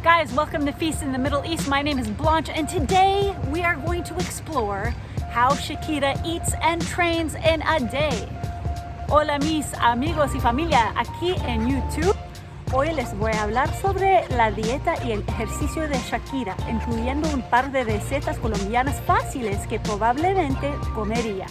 Guys, welcome to Feast in the Middle East. My name is Blanche, and today we are going to explore how Shakira eats and trains in a day. Hola mis amigos y familia, aquí en YouTube. Hoy les voy a hablar sobre la dieta y el ejercicio de Shakira, incluyendo un par de recetas colombianas fáciles que probablemente comería.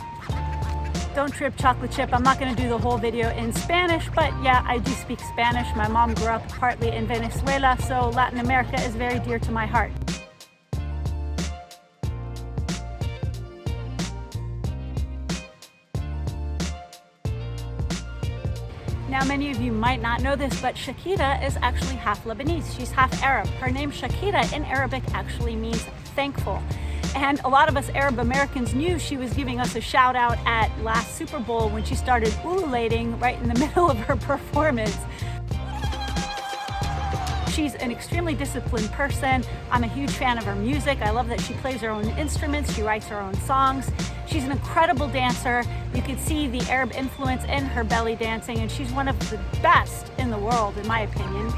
Don't trip, chocolate chip. I'm not going to do the whole video in Spanish, but yeah, I do speak Spanish. My mom grew up partly in Venezuela, so Latin America is very dear to my heart. Now, many of you might not know this, but Shakira is actually half Lebanese. She's half Arab. Her name Shakira in Arabic actually means thankful. And a lot of us Arab Americans knew she was giving us a shout out at last Super Bowl when she started ululating right in the middle of her performance. She's an extremely disciplined person. I'm a huge fan of her music. I love that she plays her own instruments. She writes her own songs. She's an incredible dancer. You can see the Arab influence in her belly dancing, and she's one of the best in the world, in my opinion.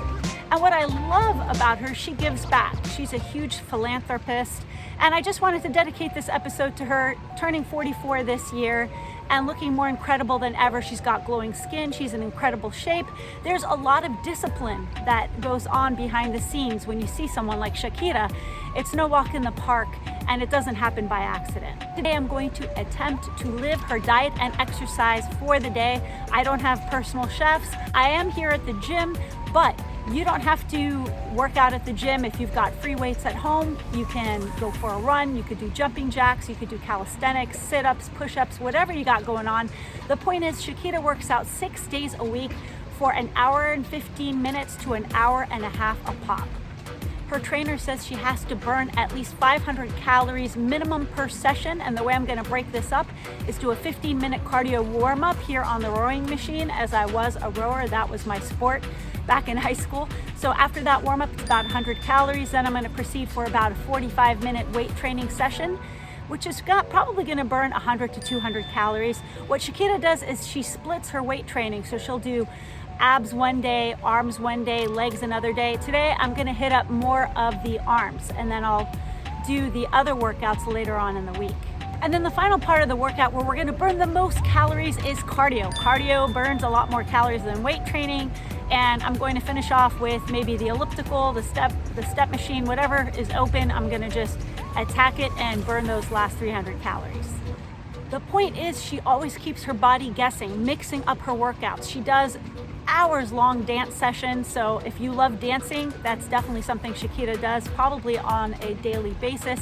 And what I love about her, she gives back. She's a huge philanthropist. And I just wanted to dedicate this episode to her, turning 44 this year and looking more incredible than ever. She's got glowing skin. She's in incredible shape. There's a lot of discipline that goes on behind the scenes when you see someone like Shakira. It's no walk in the park, and it doesn't happen by accident. Today I'm going to attempt to live her diet and exercise for the day. I don't have personal chefs. I am here at the gym, but you don't have to work out at the gym. If you've got free weights at home, you can go for a run, you could do jumping jacks, you could do calisthenics, sit-ups, push-ups, whatever you got going on. The point is, Shakira works out 6 days a week for an hour and 15 minutes to an hour and a half a pop. Her trainer says she has to burn at least 500 calories minimum per session, and the way I'm gonna break this up is do a 15-minute cardio warm-up here on the rowing machine. As I was a rower, that was my sport back in high school. So after that warm-up, it's about 100 calories. Then I'm gonna proceed for about a 45-minute weight training session, which is probably gonna burn 100 to 200 calories. What Shakira does is she splits her weight training. So she'll do abs one day, arms one day, legs another day. Today, I'm gonna hit up more of the arms, and then I'll do the other workouts later on in the week. And then the final part of the workout where we're gonna burn the most calories is cardio. Cardio burns a lot more calories than weight training, and I'm going to finish off with maybe the elliptical, the step machine, whatever is open. I'm gonna just attack it and burn those last 300 calories. The point is, she always keeps her body guessing, mixing up her workouts. She does hours-long dance sessions, so if you love dancing, that's definitely something Shakira does, probably on a daily basis.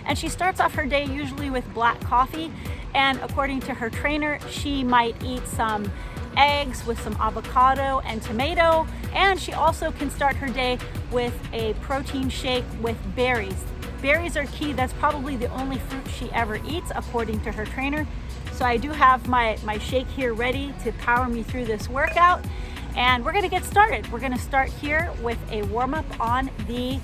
And she starts off her day usually with black coffee, and according to her trainer, she might eat some eggs with some avocado and tomato, and she also can start her day with a protein shake with berries. Berries are key. That's probably the only fruit she ever eats, according to her trainer. So I do have my shake here ready to power me through this workout, and we're gonna get started. We're gonna start here with a warm-up on the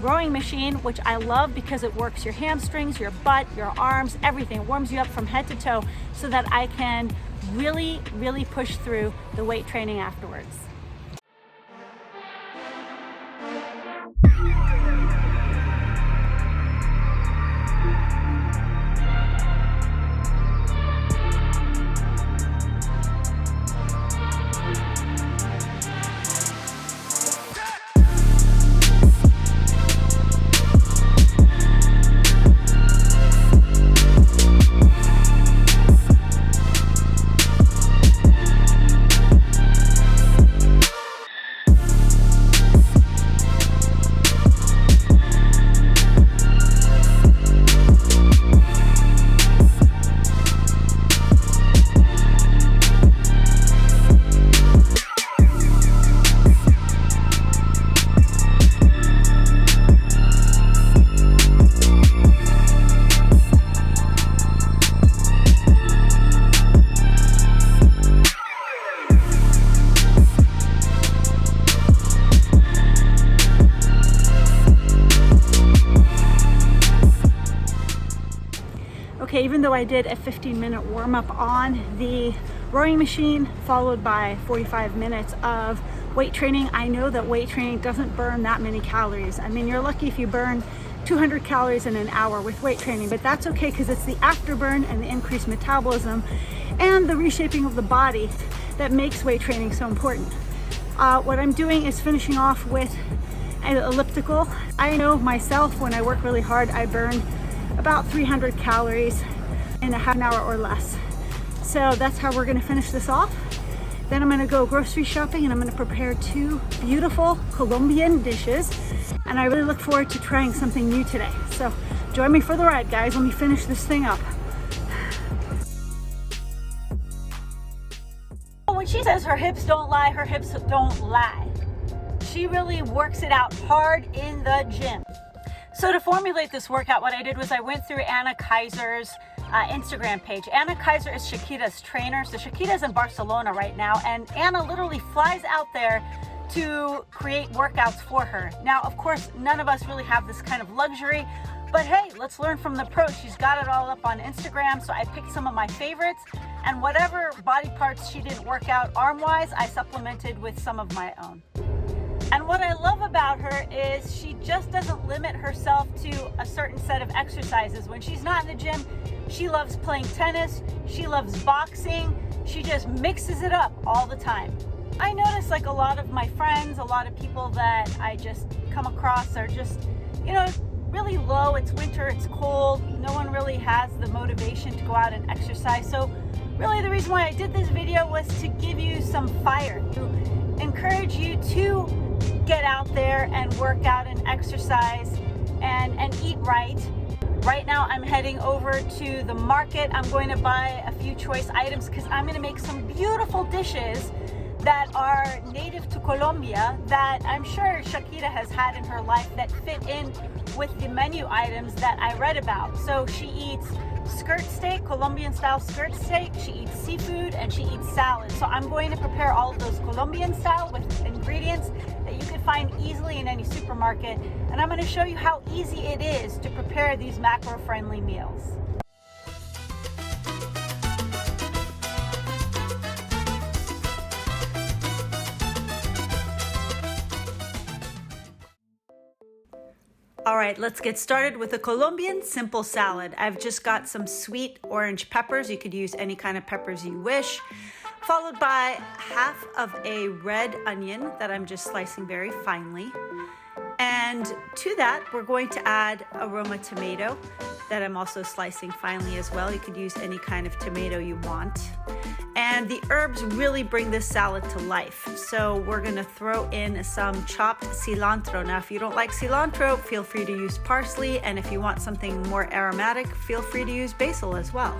rowing machine, which I love because it works your hamstrings, your butt, your arms, everything. It warms you up from head to toe so that I can really, really push through the weight training afterwards. Okay, even though I did a 15-minute warm-up on the rowing machine, followed by 45 minutes of weight training. I know that weight training doesn't burn that many calories. I mean, you're lucky if you burn 200 calories in an hour with weight training, but that's okay because it's the afterburn and the increased metabolism and the reshaping of the body that makes weight training so important. What I'm doing is finishing off with an elliptical. I know myself, when I work really hard, I burn about 300 calories in a half an hour or less. So that's how we're gonna finish this off. Then I'm gonna go grocery shopping and I'm gonna prepare 2 beautiful Colombian dishes. And I really look forward to trying something new today. So join me for the ride, guys. Let me finish this thing up. When she says her hips don't lie, her hips don't lie. She really works it out hard in the gym. So to formulate this workout, what I did was I went through Anna Kaiser's Instagram page. Anna Kaiser is Shakira's trainer. So Shakira's in Barcelona right now, and Anna literally flies out there to create workouts for her. Now, of course, none of us really have this kind of luxury, but hey, let's learn from the pro. She's got it all up on Instagram, so I picked some of my favorites, and whatever body parts she didn't work out arm-wise, I supplemented with some of my own. And what I love about her is she just doesn't limit herself to a certain set of exercises. When she's not in the gym, she loves playing tennis, she loves boxing, she just mixes it up all the time. I notice like a lot of my friends, a lot of people that I just come across are just, you know, really low. It's winter, it's cold, no one really has the motivation to go out and exercise. So really the reason why I did this video was to give you some fire, to encourage you to get out there and work out and exercise and eat right. Right now I'm heading over to the market. I'm going to buy a few choice items because I'm going to make some beautiful dishes that are native to Colombia that I'm sure Shakira has had in her life that fit in with the menu items that I read about. So she eats skirt steak, Colombian style skirt steak, she eats seafood, and she eats salad. So I'm going to prepare all of those Colombian style with ingredients that you can find easily in any supermarket. And I'm going to show you how easy it is to prepare these macro-friendly meals. All right, let's get started with a Colombian simple salad. I've just got some sweet orange peppers. You could use any kind of peppers you wish, followed by half of a red onion that I'm just slicing very finely. And to that, we're going to add a Roma tomato that I'm also slicing finely as well. You could use any kind of tomato you want. And the herbs really bring this salad to life. So we're gonna throw in some chopped cilantro. Now, if you don't like cilantro, feel free to use parsley. And if you want something more aromatic, feel free to use basil as well.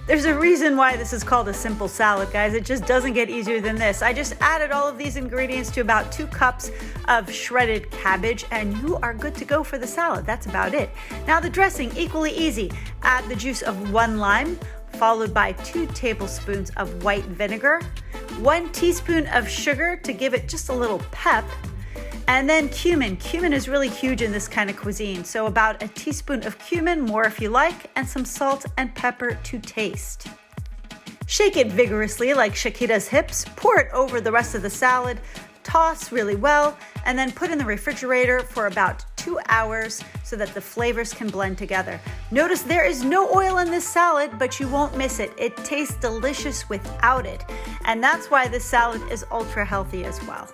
There's a reason why this is called a simple salad, guys. It just doesn't get easier than this. I just added all of these ingredients to about 2 cups of shredded cabbage, and you are good to go for the salad. That's about it. Now the dressing, equally easy. Add the juice of 1 lime, followed by 2 tablespoons of white vinegar, 1 teaspoon of sugar to give it just a little pep, and then cumin. Cumin is really huge in this kind of cuisine, so about a teaspoon of cumin, more if you like, and some salt and pepper to taste. Shake it vigorously like Shakira's hips, pour it over the rest of the salad, toss really well, and then put in the refrigerator for about 2 hours so that the flavors can blend together. Notice there is no oil in this salad, but you won't miss it. It tastes delicious without it. And that's why this salad is ultra healthy as well.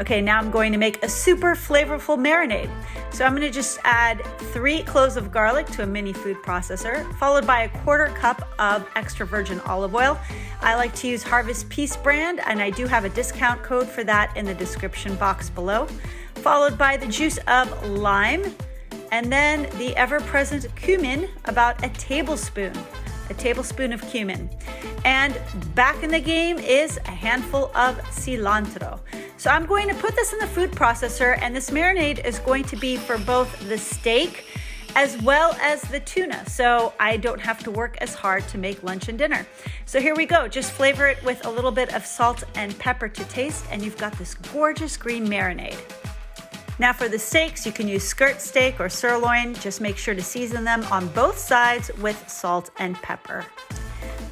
Okay, now I'm going to make a super flavorful marinade. So I'm gonna just add 3 cloves of garlic to a mini food processor, followed by a 1/4 cup of extra virgin olive oil. I like to use Harvest Peace brand, and I do have a discount code for that in the description box below. Followed by the juice of lime, and then the ever-present cumin, about a tablespoon of cumin. And back in the game is a handful of cilantro. So I'm going to put this in the food processor, and this marinade is going to be for both the steak as well as the tuna, so I don't have to work as hard to make lunch and dinner. So here we go. Just flavor it with a little bit of salt and pepper to taste, and you've got this gorgeous green marinade. Now for the steaks, you can use skirt steak or sirloin. Just make sure to season them on both sides with salt and pepper.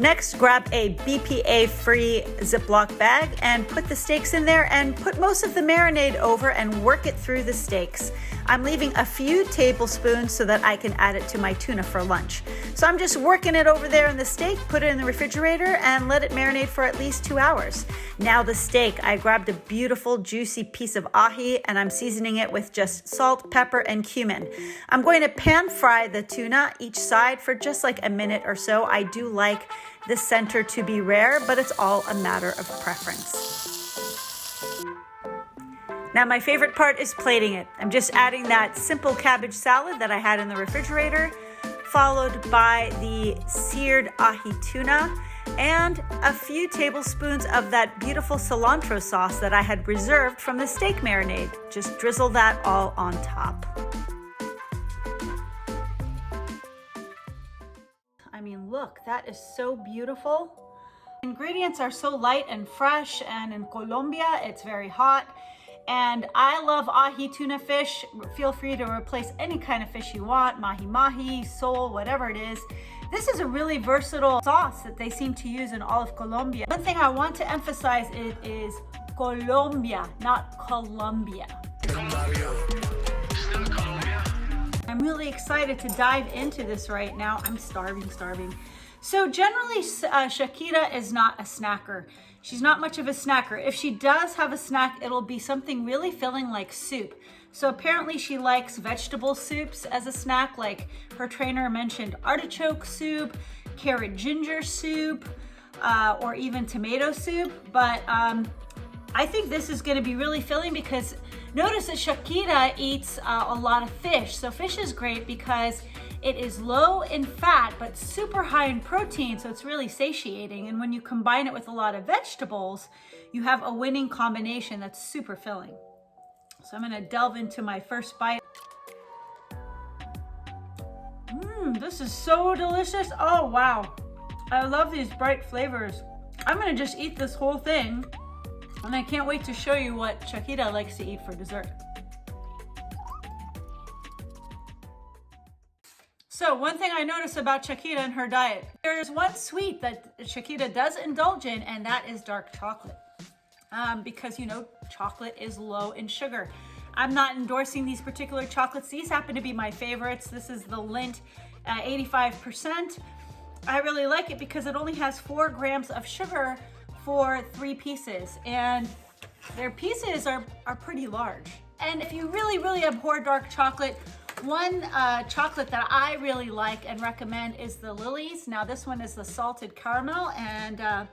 Next, grab a BPA-free Ziploc bag and put the steaks in there and put most of the marinade over and work it through the steaks. I'm leaving a few tablespoons so that I can add it to my tuna for lunch. So I'm just working it over there in the steak, put it in the refrigerator, and let it marinate for at least 2 hours. Now the steak, I grabbed a beautiful juicy piece of ají and I'm seasoning it with just salt, pepper, and cumin. I'm going to pan fry the tuna each side for just like a minute or so. I do like the center to be rare, but it's all a matter of preference. Now my favorite part is plating it. I'm just adding that simple cabbage salad that I had in the refrigerator, followed by the seared ají tuna and a few tablespoons of that beautiful cilantro sauce that I had reserved from the steak marinade. Just drizzle that all on top. I mean, look, that is so beautiful. Ingredients are so light and fresh, and in Colombia, it's very hot. And I love ají tuna fish. Feel free to replace any kind of fish you want, mahi-mahi, sole, whatever it is. This is a really versatile sauce that they seem to use in all of Colombia. One thing I want to emphasize is Colombia, not Colombia. I'm really excited to dive into this right now. I'm starving. So generally, Shakira is not a snacker. She's not much of a snacker. If she does have a snack, it'll be something really filling like soup. So apparently she likes vegetable soups as a snack, like her trainer mentioned artichoke soup, carrot ginger soup, or even tomato soup. But I think this is gonna be really filling because notice that Shakira eats a lot of fish. So fish is great because it is low in fat, but super high in protein, so it's really satiating. And when you combine it with a lot of vegetables, you have a winning combination that's super filling. So I'm gonna delve into my first bite. This is so delicious. Oh, wow. I love these bright flavors. I'm gonna just eat this whole thing, and I can't wait to show you what Shakira likes to eat for dessert. So one thing I notice about Shakira and her diet, there's one sweet that Shakira does indulge in, and that is dark chocolate. Because, you know, chocolate is low in sugar. I'm not endorsing these particular chocolates. These happen to be my favorites. This is the Lindt 85%. I really like it because it only has 4 grams of sugar for 3 pieces, and their pieces are pretty large. And if you really abhor dark chocolate, one chocolate that I really like and recommend is the Lily's. Now this one is the salted caramel, and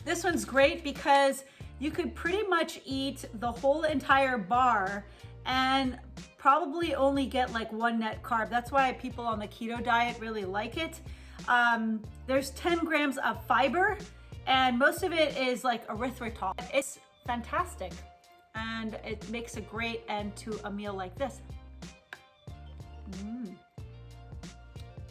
this one's great because you could pretty much eat the whole entire bar and probably only get like 1 net carb. That's why people on the keto diet really like it. There's 10 grams of fiber, and most of it is like erythritol. It's fantastic, and it makes a great end to a meal like this.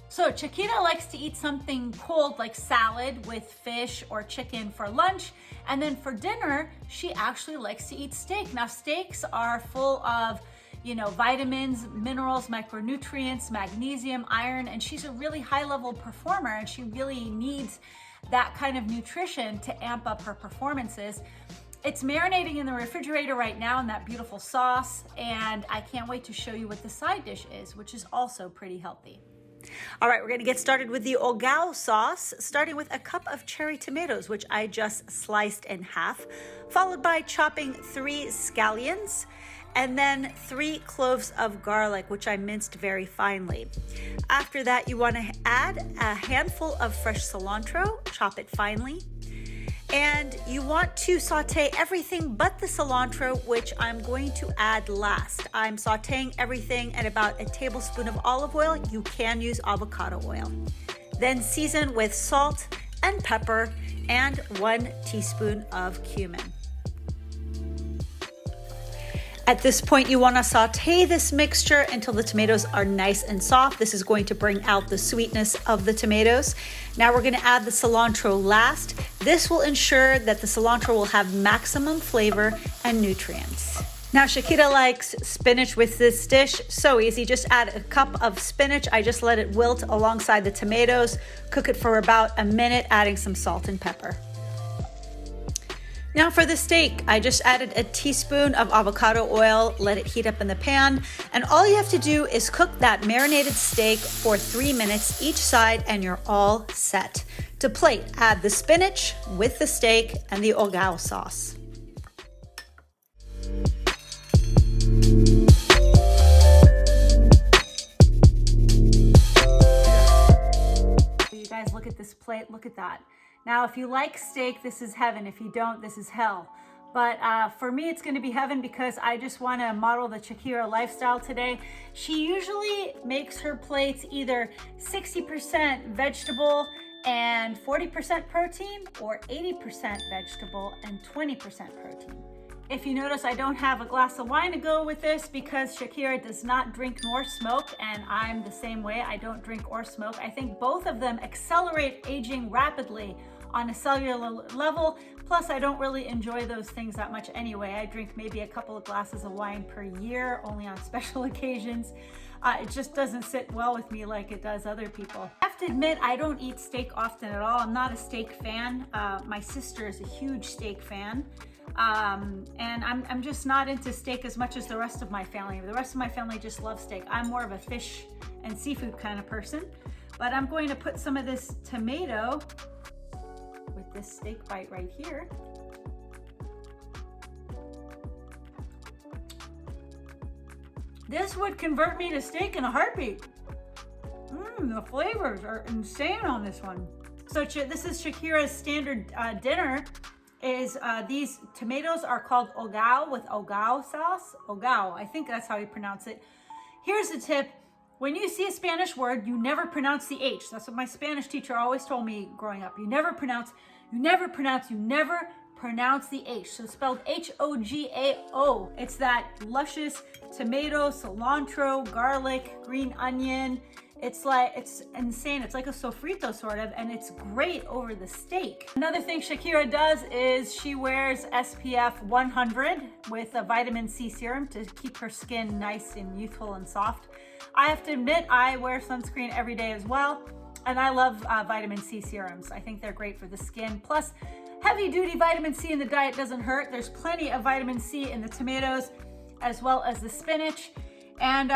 So Shakira likes to eat something cold like salad with fish or chicken for lunch, and then for dinner she actually likes to eat steak. Now steaks are full of, you know, vitamins, minerals, micronutrients, magnesium, iron, and she's a really high-level performer, and she really needs that kind of nutrition to amp up her performances. It's marinating in the refrigerator right now in that beautiful sauce, and I can't wait to show you what the side dish is, which is also pretty healthy. All right, we're gonna get started with the ogao sauce, starting with a cup of cherry tomatoes, which I just sliced in half, followed by chopping 3 scallions, and then 3 cloves of garlic, which I minced very finely. After that, you wanna add a handful of fresh cilantro, chop it finely. And you want to saute everything but the cilantro, which I'm going to add last. I'm sauteing everything in about a tablespoon of olive oil. You can use avocado oil. Then season with salt and pepper and 1 teaspoon of cumin. At this point, you want to saute this mixture until the tomatoes are nice and soft. This is going to bring out the sweetness of the tomatoes. Now we're going to add the cilantro last. This will ensure that the cilantro will have maximum flavor and nutrients. Now Shakira likes spinach with this dish. So easy, just add a cup of spinach. I just let it wilt alongside the tomatoes. Cook it for about a minute, adding some salt and pepper. Now for the steak, I just added a teaspoon of avocado oil, let it heat up in the pan, and all you have to do is cook that marinated steak for 3 minutes each side and you're all set. To plate, add the spinach with the steak and the ogao sauce. You guys, look at this plate, look at that. Now, if you like steak, this is heaven. If you don't, this is hell. But for me, it's gonna be heaven because I just wanna model the Shakira lifestyle today. She usually makes her plates either 60% vegetable and 40% protein, or 80% vegetable and 20% protein. If you notice, I don't have a glass of wine to go with this because Shakira does not drink nor smoke, and I'm the same way. I don't drink or smoke. I think both of them accelerate aging rapidly on a cellular level. Plus, I don't really enjoy those things that much anyway. I drink maybe a couple of glasses of wine per year, only on special occasions. It just doesn't sit well with me like it does other people. I have to admit, I don't eat steak often at all. I'm not a steak fan. My sister is a huge steak fan. And I'm just not into steak as much as the rest of my family. The rest of my family just loves steak. I'm more of a fish and seafood kind of person. But I'm going to put some of this tomato with this steak bite right here. This would convert me to steak in a heartbeat. The flavors are insane on this one. So this is Shakira's standard dinner. These tomatoes are called ogao with ogao sauce. Ogao, I think that's how you pronounce it. Here's a tip. When you see a Spanish word, you never pronounce the H. That's what my Spanish teacher always told me growing up. You never pronounce the H. So spelled H-O-G-A-O. It's that luscious tomato, cilantro, garlic, green onion. It's insane. It's like a sofrito sort of, and it's great over the steak. Another thing Shakira does is she wears SPF 100 with a vitamin C serum to keep her skin nice and youthful and soft. I have to admit, I wear sunscreen every day as well, and I love vitamin C serums. I think they're great for the skin. Plus, heavy duty vitamin C in the diet doesn't hurt. There's plenty of vitamin C in the tomatoes as well as the spinach. And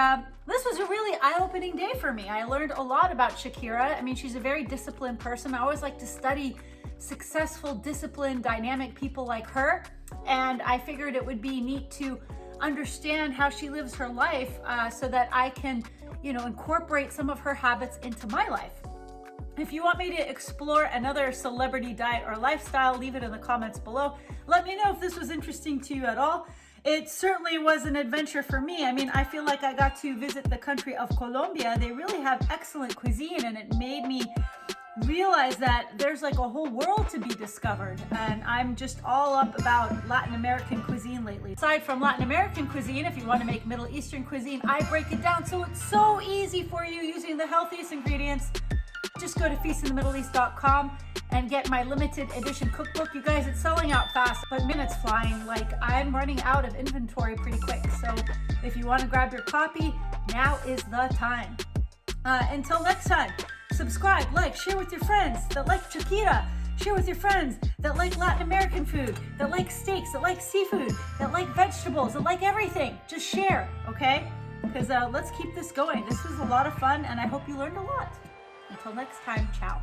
this was a really eye-opening day for me. I learned a lot about Shakira. I mean, she's a very disciplined person. I always like to study successful, disciplined, dynamic people like her. And I figured it would be neat to understand how she lives her life so that I can, incorporate some of her habits into my life. If you want me to explore another celebrity diet or lifestyle, leave it in the comments below. Let me know if this was interesting to you at all. It certainly was an adventure for me. I mean, I feel like I got to visit the country of Colombia. They really have excellent cuisine, and it made me realize that there's like a whole world to be discovered. And I'm just all up about Latin American cuisine lately. Aside from Latin American cuisine, if you want to make Middle Eastern cuisine, I break it down so it's so easy for you using the healthiest ingredients. Just go to feastinthemiddleeast.com and get my limited edition cookbook. You guys, it's selling out fast, but minutes flying. Like, I'm running out of inventory pretty quick. So if you want to grab your copy, now is the time. Until next time, subscribe, like, share with your friends that like Shakira. Share with your friends that like Latin American food, that like steaks, that like seafood, that like vegetables, that like everything. Just share, okay? Because let's keep this going. This was a lot of fun, and I hope you learned a lot. Until next time, ciao.